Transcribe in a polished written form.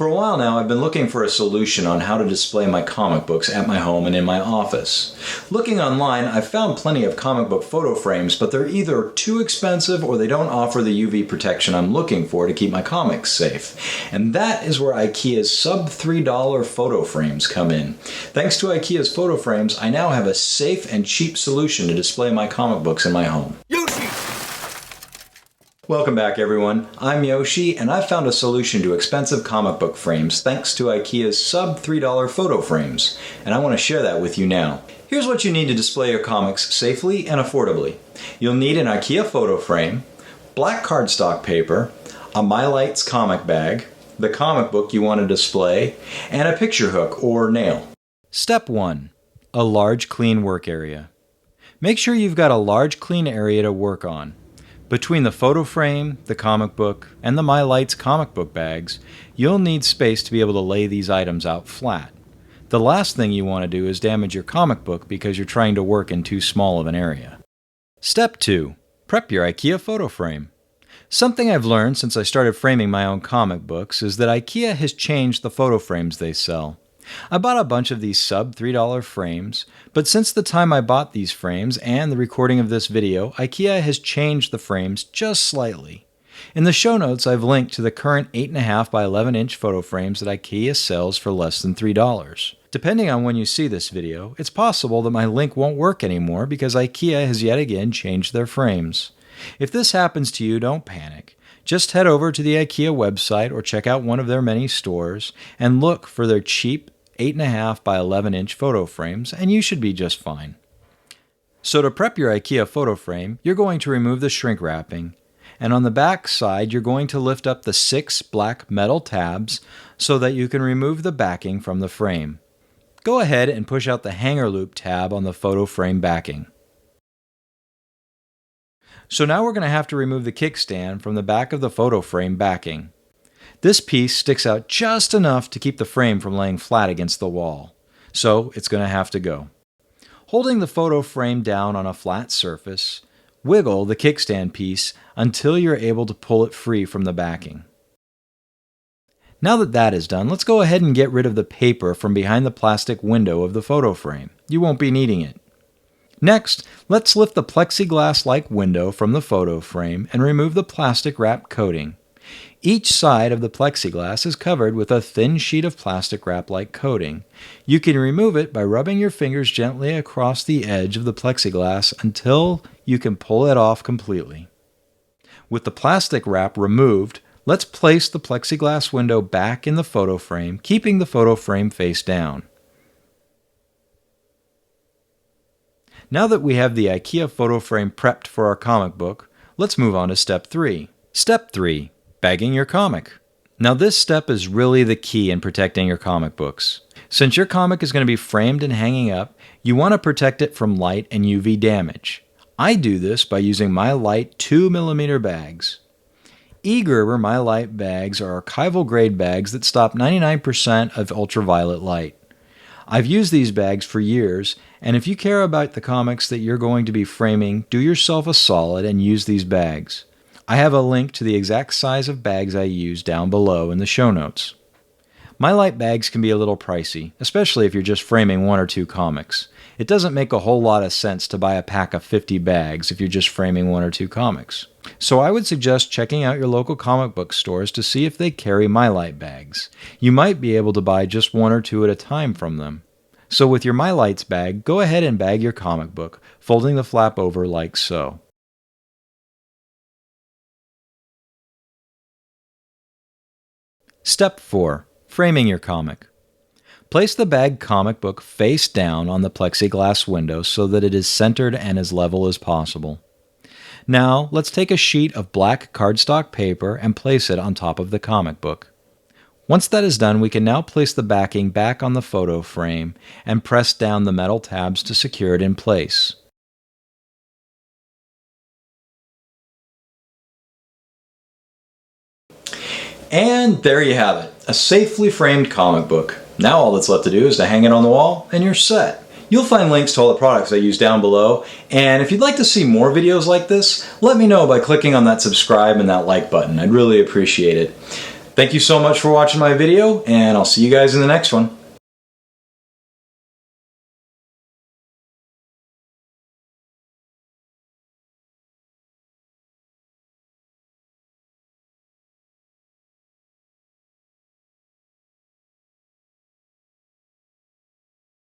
For a while now, I've been looking for a solution on how to display my comic books at my home and in my office. Looking online, I've found plenty of comic book photo frames, but they're either too expensive or they don't offer the UV protection I'm looking for to keep my comics safe. And that is where IKEA's sub $3 photo frames come in. Thanks to IKEA's photo frames, I now have a safe and cheap solution to display my comic books in my home. Welcome back, everyone. I'm Yoshi, and I've found a solution to expensive comic book frames thanks to IKEA's sub $3 photo frames, and I want to share that with you now. Here's what you need to display your comics safely and affordably. You'll need an IKEA photo frame, black cardstock paper, a My Lights comic bag, the comic book you want to display, and a picture hook or nail. Step 1. A large clean work area. Make sure you've got a large clean area to work on. Between the photo frame, the comic book, and the My Lights comic book bags, you'll need space to be able to lay these items out flat. The last thing you want to do is damage your comic book because you're trying to work in too small of an area. Step 2. Prep your IKEA photo frame. Something I've learned since I started framing my own comic books is that IKEA has changed the photo frames they sell. I bought a bunch of these sub $3 frames, but since the time I bought these frames and the recording of this video, IKEA has changed the frames just slightly. In the show notes, I've linked to the current 8.5 by 11 inch photo frames that IKEA sells for less than $3. Depending on when you see this video, it's possible that my link won't work anymore because IKEA has yet again changed their frames. If this happens to you, don't panic. Just head over to the IKEA website or check out one of their many stores and look for their cheap 8.5 by 11 inch photo frames, and you should be just fine. So to prep your IKEA photo frame, you're going to remove the shrink wrapping, and on the back side you're going to lift up the 6 black metal tabs so that you can remove the backing from the frame. Go ahead and push out the hanger loop tab on the photo frame backing. So now we're going to have to remove the kickstand from the back of the photo frame backing. This piece sticks out just enough to keep the frame from laying flat against the wall, so it's going to have to go. Holding the photo frame down on a flat surface, wiggle the kickstand piece until you're able to pull it free from the backing. Now that that is done, let's go ahead and get rid of the paper from behind the plastic window of the photo frame. You won't be needing it. Next, let's lift the plexiglass-like window from the photo frame and remove the plastic wrap coating. Each side of the plexiglass is covered with a thin sheet of plastic wrap-like coating. You can remove it by rubbing your fingers gently across the edge of the plexiglass until you can pull it off completely. With the plastic wrap removed, let's place the plexiglass window back in the photo frame, keeping the photo frame face down. Now that we have the IKEA photo frame prepped for our comic book, let's move on to Step 3. Step 3. Bagging your comic. Now this step is really the key in protecting your comic books. Since your comic is going to be framed and hanging up, you want to protect it from light and UV damage. I do this by using My Light 2mm bags. E-Gerber My Light bags are archival grade bags that stop 99% of ultraviolet light. I've used these bags for years, and if you care about the comics that you're going to be framing, do yourself a solid and use these bags. I have a link to the exact size of bags I use down below in the show notes. My Light bags can be a little pricey, especially if you're just framing 1 or 2 comics. It doesn't make a whole lot of sense to buy a pack of 50 bags if you're just framing 1 or 2 comics. So I would suggest checking out your local comic book stores to see if they carry My Light bags. You might be able to buy just 1 or 2 at a time from them. So with your My Lights bag, go ahead and bag your comic book, folding the flap over like so. Step 4. Framing your comic. Place the bagged comic book face down on the plexiglass window so that it is centered and as level as possible. Now, let's take a sheet of black cardstock paper and place it on top of the comic book. Once that is done, we can now place the backing back on the photo frame and press down the metal tabs to secure it in place. And there you have it, a safely framed comic book. Now all that's left to do is to hang it on the wall and you're set. You'll find links to all the products I use down below, and if you'd like to see more videos like this, let me know by clicking on that subscribe and that like button. I'd really appreciate it. Thank you so much for watching my video, and I'll see you guys in the next one.